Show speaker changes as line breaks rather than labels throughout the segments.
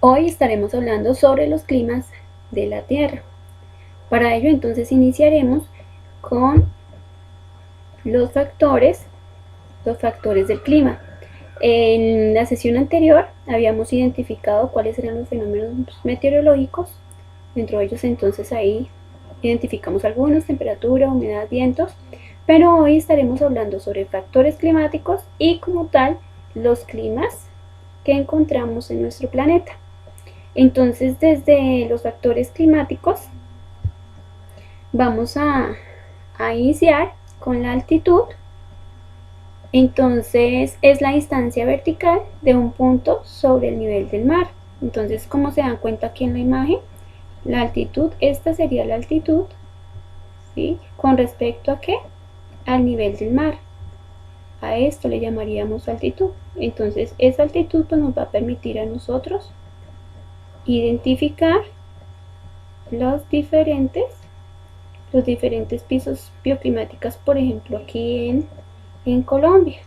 Hoy estaremos hablando sobre los climas de la Tierra. Para ello entonces iniciaremos con los factores del clima. En la sesión anterior habíamos identificado cuáles eran los fenómenos meteorológicos. Dentro de ellos entonces ahí identificamos algunos: temperatura, humedad, vientos. Pero hoy estaremos hablando sobre factores climáticos y como tal los climas que encontramos en nuestro planeta. Entonces, desde los factores climáticos vamos a iniciar con la altitud. Entonces, es la distancia vertical de un punto sobre el nivel del mar. Entonces, como se dan cuenta aquí en la imagen, la altitud, esta sería la altitud, ¿sí? ¿Con respecto a qué? Al nivel del mar. A esto le llamaríamos altitud. Entonces, esa altitud pues, nos va a permitir a nosotros identificar los diferentes pisos bioclimáticos, por ejemplo aquí en Colombia.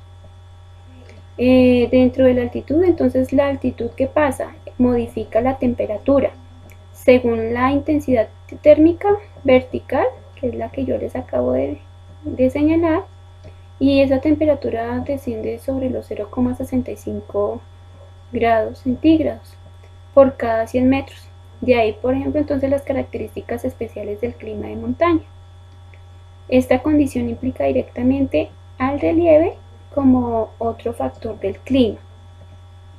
Dentro de la altitud, entonces la altitud, ¿qué pasa? Modifica la temperatura según la intensidad térmica vertical, que es la que yo les acabo de señalar, y esa temperatura desciende sobre los 0,65 grados centígrados por cada 100 metros. De ahí, por ejemplo, entonces las características especiales del clima de montaña. Esta condición implica directamente al relieve como otro factor del clima.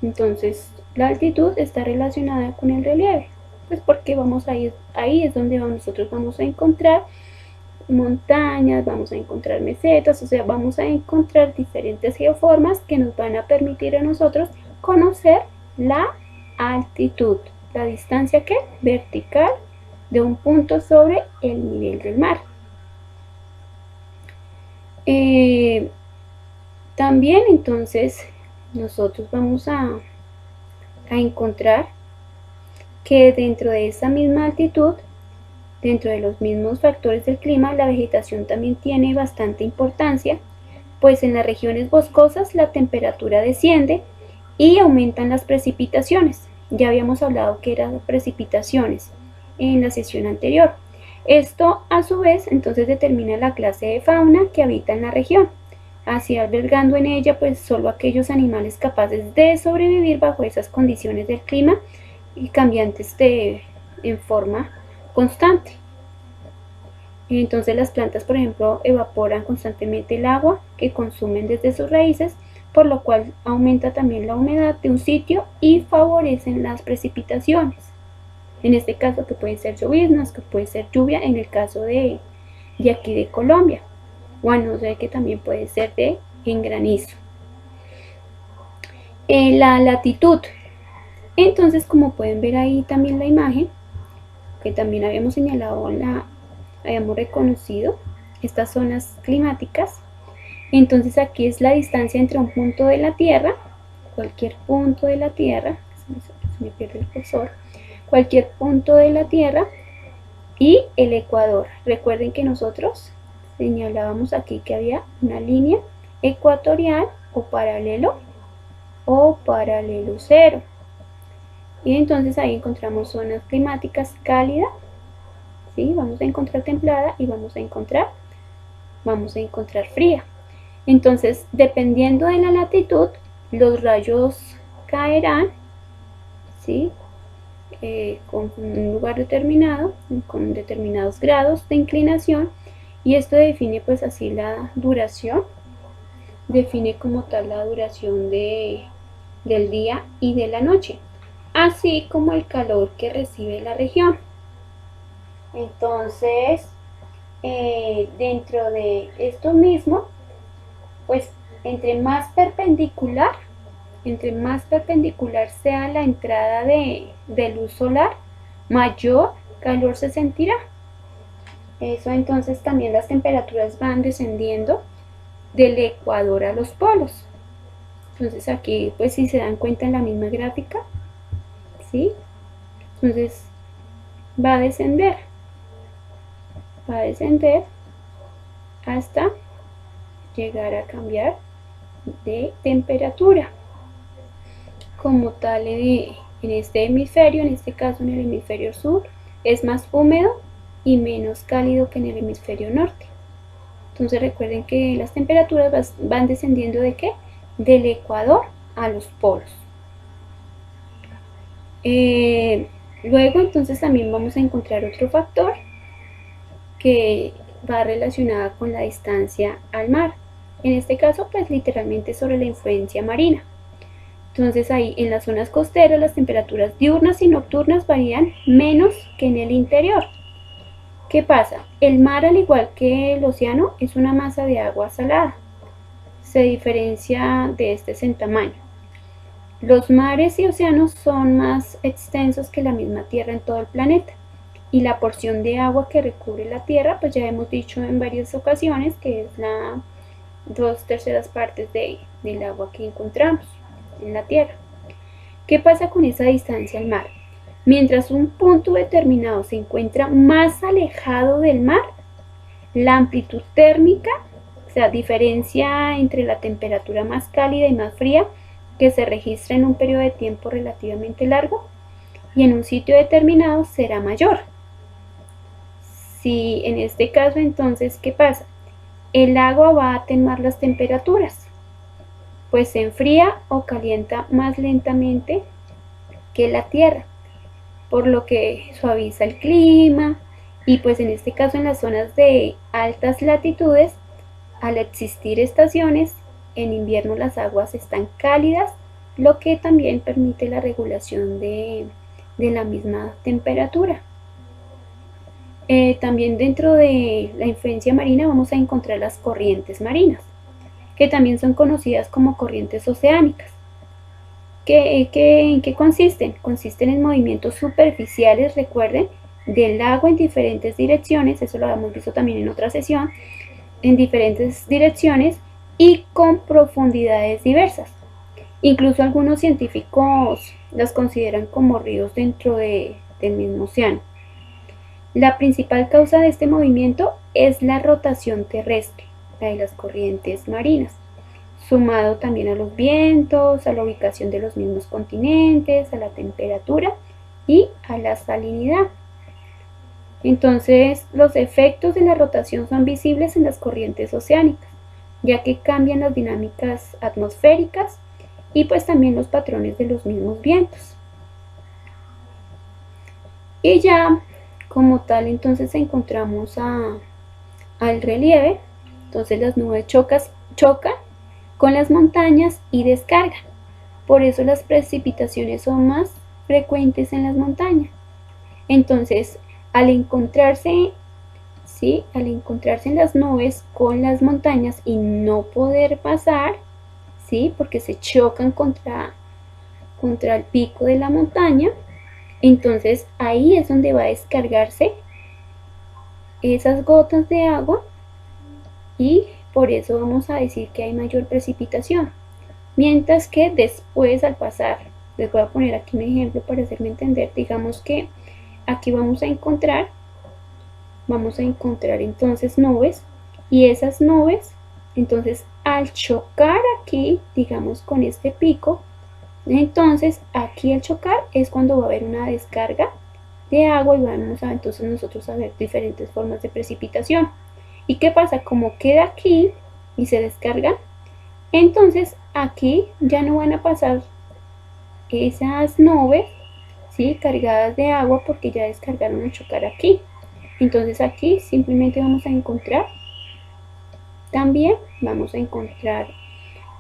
Entonces, la altitud está relacionada con el relieve, pues porque vamos a ir, ahí es donde nosotros vamos a encontrar montañas, vamos a encontrar mesetas, o sea, vamos a encontrar diferentes geoformas que nos van a permitir a nosotros conocer la altitud, la distancia que vertical de un punto sobre el nivel del mar. También entonces nosotros vamos a encontrar que dentro de esa misma altitud, dentro de los mismos factores del clima, la vegetación también tiene bastante importancia, pues en las regiones boscosas la temperatura desciende y aumentan las precipitaciones. Ya habíamos hablado que eran precipitaciones en la sesión anterior. Esto a su vez entonces determina la clase de fauna que habita en la región, así albergando en ella pues solo aquellos animales capaces de sobrevivir bajo esas condiciones del clima y cambiantes en forma constante. Entonces las plantas, por ejemplo, evaporan constantemente el agua que consumen desde sus raíces, por lo cual aumenta también la humedad de un sitio y favorecen las precipitaciones. En este caso que puede ser lloviznas, que puede ser lluvia en el caso de aquí de Colombia, o a no ser que también puede ser en granizo. La latitud. Entonces, como pueden ver ahí también la imagen, que también habíamos señalado, habíamos reconocido estas zonas climáticas. Entonces aquí es la distancia entre un punto de la Tierra, cualquier punto de la Tierra, se me pierde el cursor, cualquier punto de la Tierra y el Ecuador. Recuerden que nosotros señalábamos aquí que había una línea ecuatorial o paralelo cero. Y entonces ahí encontramos zonas climáticas cálidas, ¿sí? Vamos a encontrar templada y vamos a encontrar fría. Entonces, dependiendo de la latitud, los rayos caerán, ¿sí? Con un lugar determinado, con determinados grados de inclinación, y esto define pues así la duración, define como tal la duración del día y de la noche, así como el calor que recibe la región. Entonces, dentro de esto mismo, pues entre más perpendicular sea la entrada de luz solar, mayor calor se sentirá. Eso entonces también las temperaturas van descendiendo del ecuador a los polos. Entonces aquí pues si se dan cuenta en la misma gráfica, ¿sí? Entonces va a descender hasta llegar a cambiar de temperatura. Como tal, en este hemisferio, en este caso en el hemisferio sur, es más húmedo y menos cálido que en el hemisferio norte. Entonces recuerden que las temperaturas van descendiendo ¿de qué? Del ecuador a los polos. Luego entonces también vamos a encontrar otro factor que va relacionada con la distancia al mar. En este caso pues literalmente sobre la influencia marina. Entonces ahí en las zonas costeras las temperaturas diurnas y nocturnas varían menos que en el interior. ¿Qué pasa? El mar, al igual que el océano, es una masa de agua salada. Se diferencia de este en tamaño. Los mares y océanos son más extensos que la misma Tierra en todo el planeta. Y la porción de agua que recubre la Tierra, pues ya hemos dicho en varias ocasiones que es la 2/3 partes del agua que encontramos en la Tierra. ¿Qué pasa con esa distancia al mar? Mientras un punto determinado se encuentra más alejado del mar, la amplitud térmica, o sea, diferencia entre la temperatura más cálida y más fría que se registra en un periodo de tiempo relativamente largo y en un sitio determinado será mayor. Si en este caso entonces, ¿qué pasa? El agua va a atenuar las temperaturas, pues se enfría o calienta más lentamente que la tierra, por lo que suaviza el clima y pues en este caso en las zonas de altas latitudes, al existir estaciones, en invierno las aguas están cálidas, lo que también permite la regulación de la misma temperatura. También dentro de la influencia marina vamos a encontrar las corrientes marinas, que también son conocidas como corrientes oceánicas. ¿En qué consisten? Consisten en movimientos superficiales, recuerden, del agua en diferentes direcciones, eso lo habíamos visto también en otra sesión, en diferentes direcciones y con profundidades diversas. Incluso algunos científicos las consideran como ríos dentro del mismo océano. La principal causa de este movimiento es la rotación terrestre, la de las corrientes marinas, sumado también a los vientos, a la ubicación de los mismos continentes, a la temperatura y a la salinidad. Entonces, los efectos de la rotación son visibles en las corrientes oceánicas, ya que cambian las dinámicas atmosféricas y pues también los patrones de los mismos vientos. Y ya como tal entonces encontramos al relieve, entonces las nubes chocan con las montañas y descargan, por eso las precipitaciones son más frecuentes en las montañas. Entonces al encontrarse en las nubes con las montañas y no poder pasar, ¿sí? Porque se chocan contra el pico de la montaña, entonces ahí es donde va a descargarse esas gotas de agua y por eso vamos a decir que hay mayor precipitación. Mientras que después al pasar, les voy a poner aquí un ejemplo para hacerme entender, digamos que aquí vamos a encontrar entonces nubes y esas nubes entonces al chocar aquí, digamos con este pico, entonces aquí al chocar es cuando va a haber una descarga de agua y vamos a entonces nosotros a ver diferentes formas de precipitación. ¿Y qué pasa? Como queda aquí y se descarga, entonces aquí ya no van a pasar esas nubes, ¿sí? Cargadas de agua porque ya descargaron al chocar aquí. Entonces aquí simplemente vamos a encontrar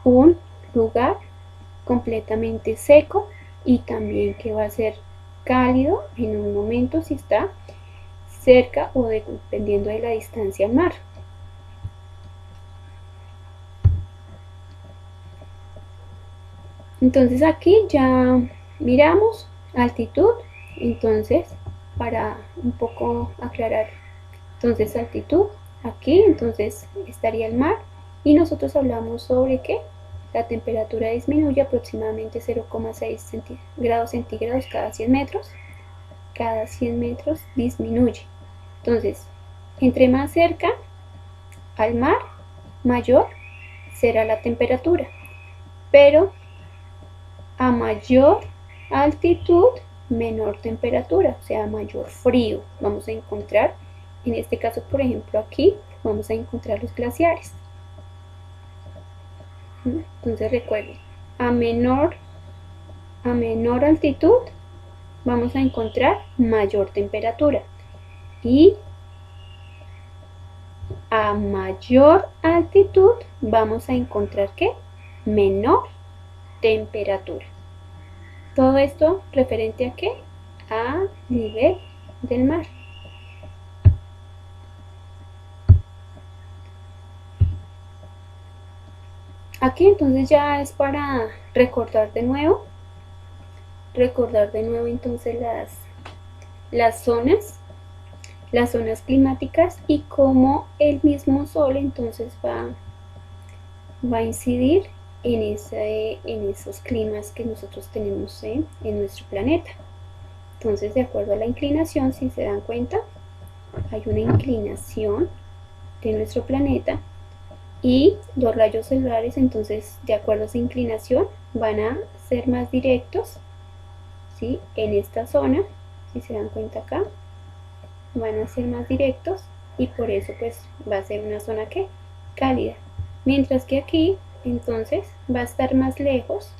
un lugar completamente seco y también que va a ser cálido en un momento si está cerca o dependiendo de la distancia al mar. Entonces aquí ya miramos altitud, entonces para un poco aclarar, entonces altitud aquí, entonces estaría el mar y nosotros hablamos sobre que la temperatura disminuye aproximadamente 0,6 grados centígrados cada 100 metros. Cada 100 metros disminuye. Entonces, entre más cerca al mar, mayor será la temperatura. Pero a mayor altitud, menor temperatura, o sea, mayor frío. Vamos a encontrar, en este caso, por ejemplo, aquí, vamos a encontrar los glaciares. Entonces recuerden, a menor altitud, vamos a encontrar mayor temperatura. Y a mayor altitud, vamos a encontrar ¿qué? Menor temperatura. Todo esto referente a ¿qué? A nivel del mar. Aquí entonces ya es para recordar de nuevo entonces las zonas climáticas y cómo el mismo sol entonces va a incidir en esos climas que nosotros tenemos en nuestro planeta. Entonces, de acuerdo a la inclinación, si se dan cuenta, hay una inclinación de nuestro planeta y los rayos solares, entonces, de acuerdo a esa inclinación, van a ser más directos, ¿sí? En esta zona, si se dan cuenta acá, van a ser más directos y por eso pues va a ser una zona que cálida, mientras que aquí entonces va a estar más lejos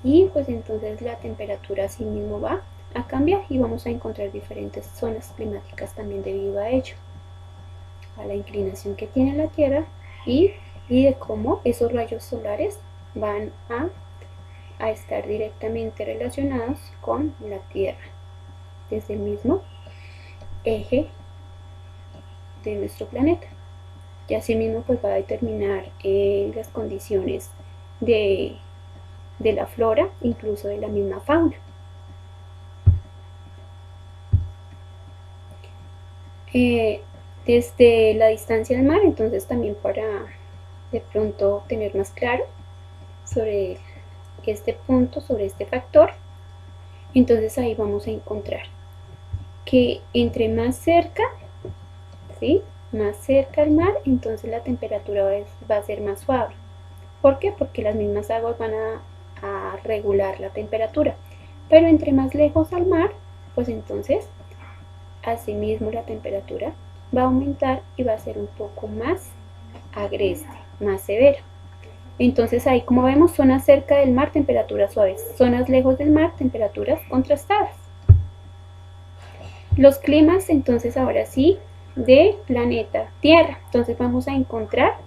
y pues entonces la temperatura así mismo va a cambiar y vamos a encontrar diferentes zonas climáticas también debido a ello, a la inclinación que tiene la Tierra y de cómo esos rayos solares van a estar directamente relacionados con la Tierra desde el mismo eje de nuestro planeta. Y así mismo pues va a determinar las condiciones de la flora, incluso de la misma fauna. Desde la distancia al mar, entonces también para de pronto tener más claro sobre este punto, sobre este factor, entonces ahí vamos a encontrar que entre más cerca, ¿sí? Más cerca al mar, entonces la temperatura va a ser más suave. ¿Por qué? Porque las mismas aguas van a regular la temperatura. Pero entre más lejos al mar, pues entonces asimismo la temperatura va a aumentar y va a ser un poco más agreste, más severa. Entonces ahí, como vemos, zonas cerca del mar, temperaturas suaves, zonas lejos del mar, temperaturas contrastadas. Los climas, entonces ahora sí, de planeta Tierra. Entonces vamos a encontrar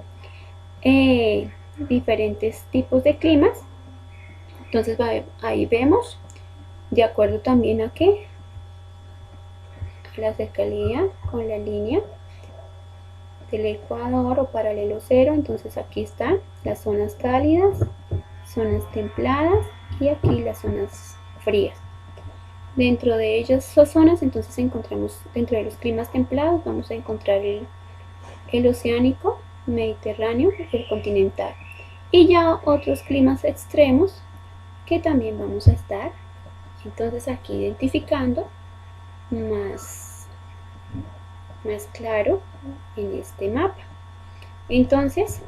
diferentes tipos de climas. Entonces ahí vemos, de acuerdo también a que la cercanía con la línea del ecuador o paralelo cero, entonces aquí están las zonas cálidas, zonas templadas y aquí las zonas frías. Dentro de ellas, esas zonas, entonces encontramos dentro de los climas templados, vamos a encontrar el oceánico, mediterráneo, el continental. Y ya otros climas extremos que también vamos a estar, entonces aquí identificando más claro en este mapa. Entonces,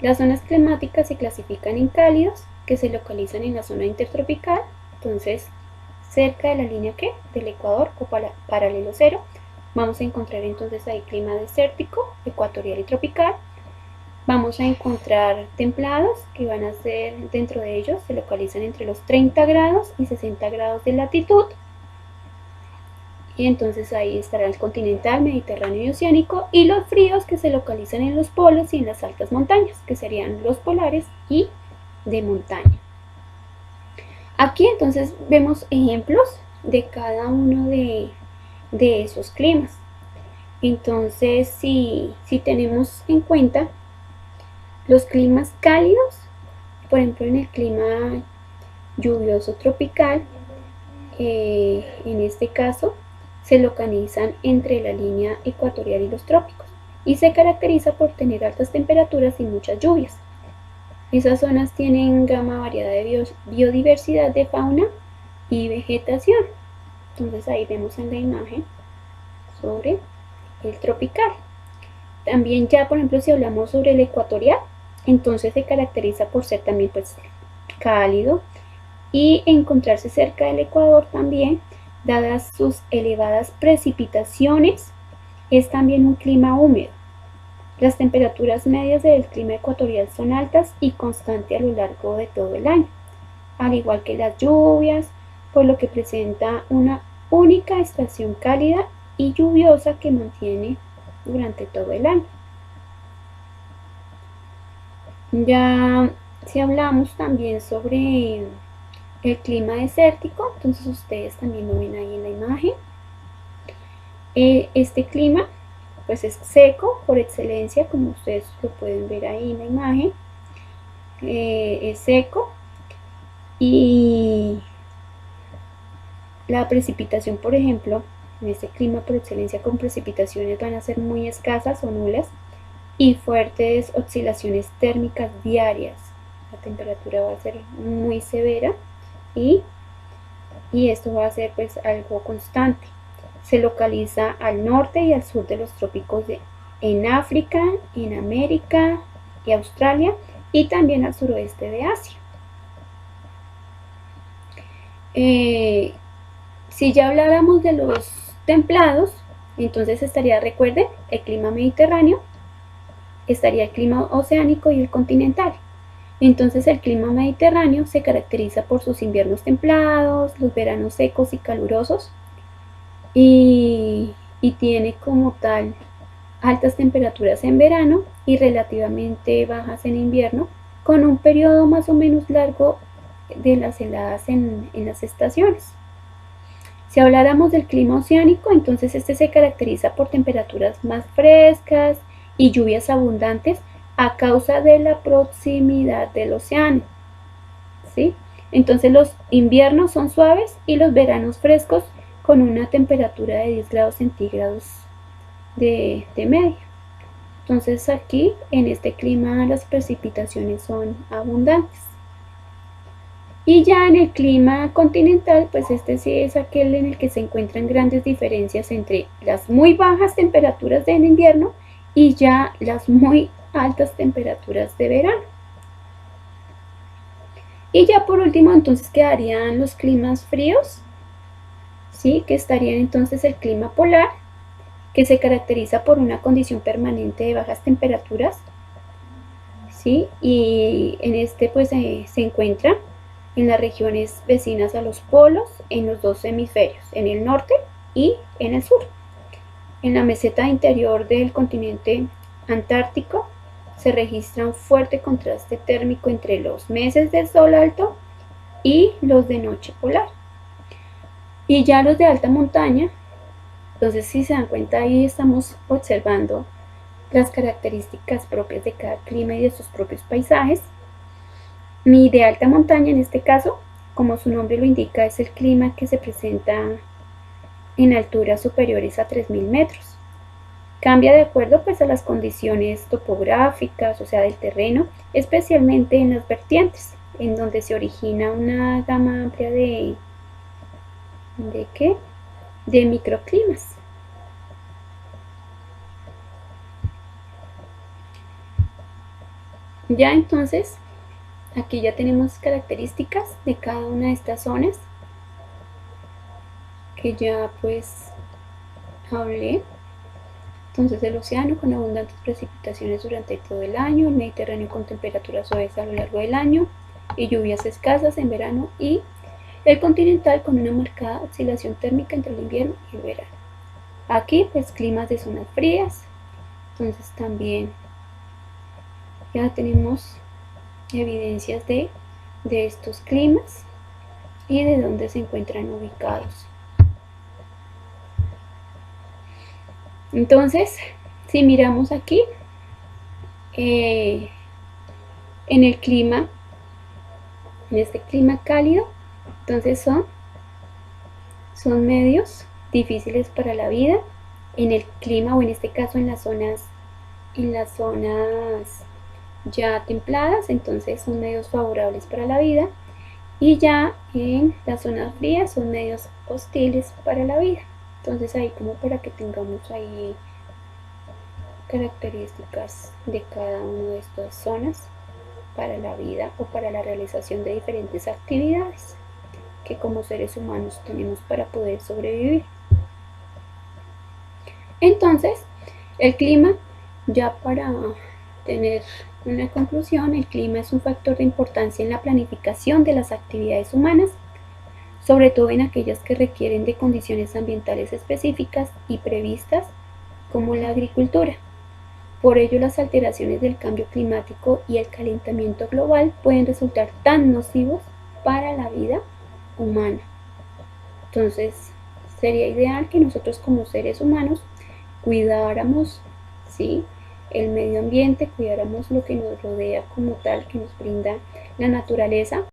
las zonas climáticas se clasifican en cálidos, que se localizan en la zona intertropical, entonces cerca de la línea ¿qué? Del ecuador o paralelo cero. Vamos a encontrar entonces ahí clima desértico, ecuatorial y tropical. Vamos a encontrar templados, que van a ser, dentro de ellos se localizan entre los 30 grados y 60 grados de latitud. Y entonces ahí estará el continental, mediterráneo y oceánico, y los fríos que se localizan en los polos y en las altas montañas, que serían los polares y de montaña. Aquí entonces vemos ejemplos de cada uno de esos climas. Entonces, si tenemos en cuenta los climas cálidos, por ejemplo en el clima lluvioso tropical, en este caso se localizan entre la línea ecuatorial y los trópicos y se caracteriza por tener altas temperaturas y muchas lluvias. Esas zonas tienen gama variada de biodiversidad de fauna y vegetación. Entonces ahí vemos en la imagen sobre el tropical. También ya, por ejemplo, si hablamos sobre el ecuatorial, entonces se caracteriza por ser también pues cálido y encontrarse cerca del Ecuador también, dadas sus elevadas precipitaciones, es también un clima húmedo. Las temperaturas medias del clima ecuatorial son altas y constantes a lo largo de todo el año, al igual que las lluvias, por lo que presenta una única estación cálida y lluviosa que mantiene durante todo el año. Ya si hablamos también sobre el clima desértico, entonces ustedes también lo ven ahí en la imagen. Este clima pues es seco por excelencia, como ustedes lo pueden ver ahí en la imagen. Es seco y la precipitación, por ejemplo, en este clima por excelencia con precipitaciones van a ser muy escasas o nulas y fuertes oscilaciones térmicas diarias. La temperatura va a ser muy severa y esto va a ser pues algo constante. Se localiza al norte y al sur de los trópicos en África, en América y Australia, y también al suroeste de Asia. Si ya habláramos de los templados, entonces estaría, recuerden, el clima mediterráneo, estaría el clima oceánico y el continental. Entonces el clima mediterráneo se caracteriza por sus inviernos templados, los veranos secos y calurosos, y tiene como tal altas temperaturas en verano y relativamente bajas en invierno, con un periodo más o menos largo de las heladas en las estaciones. Si habláramos del clima oceánico, entonces este se caracteriza por temperaturas más frescas y lluvias abundantes a causa de la proximidad del océano, ¿sí? Entonces los inviernos son suaves y los veranos frescos con una temperatura de 10 grados centígrados de media. Entonces aquí en este clima las precipitaciones son abundantes. Y ya en el clima continental, pues este sí es aquel en el que se encuentran grandes diferencias entre las muy bajas temperaturas del invierno y ya las muy altas temperaturas de verano. Y ya por último entonces quedarían los climas fríos, ¿sí? Que estarían entonces el clima polar, que se caracteriza por una condición permanente de bajas temperaturas, ¿sí? Y en este pues se encuentra en las regiones vecinas a los polos, en los dos hemisferios, en el norte y en el sur. En la meseta interior del continente antártico se registra un fuerte contraste térmico entre los meses de sol alto y los de noche polar. Y ya los de alta montaña, entonces si se dan cuenta ahí estamos observando las características propias de cada clima y de sus propios paisajes. Mi de alta montaña en este caso, como su nombre lo indica, es el clima que se presenta en alturas superiores a 3000 metros. Cambia de acuerdo pues a las condiciones topográficas, o sea del terreno, especialmente en las vertientes, en donde se origina una gama amplia de microclimas. Ya entonces aquí ya tenemos características de cada una de estas zonas que ya pues hablé. Entonces el océano con abundantes precipitaciones durante todo el año, el Mediterráneo con temperaturas suaves a lo largo del año y lluvias escasas en verano, y el continental con una marcada oscilación térmica entre el invierno y el verano. Aquí pues climas de zonas frías, entonces también ya tenemos evidencias de estos climas y de dónde se encuentran ubicados. Entonces, si miramos aquí, en el clima, en este clima cálido, entonces son medios difíciles para la vida. En el clima, o en este caso en las zonas ya templadas, entonces son medios favorables para la vida, y ya en las zonas frías son medios hostiles para la vida. Entonces ahí como para que tengamos ahí características de cada una de estas zonas para la vida o para la realización de diferentes actividades. que como seres humanos tenemos para poder sobrevivir. Entonces, el clima, ya para tener una conclusión, el clima es un factor de importancia en la planificación de las actividades humanas, sobre todo en aquellas que requieren de condiciones ambientales específicas y previstas, como la agricultura. Por ello, las alteraciones del cambio climático y el calentamiento global pueden resultar tan nocivos para la vida humana. Entonces, sería ideal que nosotros como seres humanos cuidáramos, ¿sí?, el medio ambiente, cuidáramos lo que nos rodea como tal, que nos brinda la naturaleza.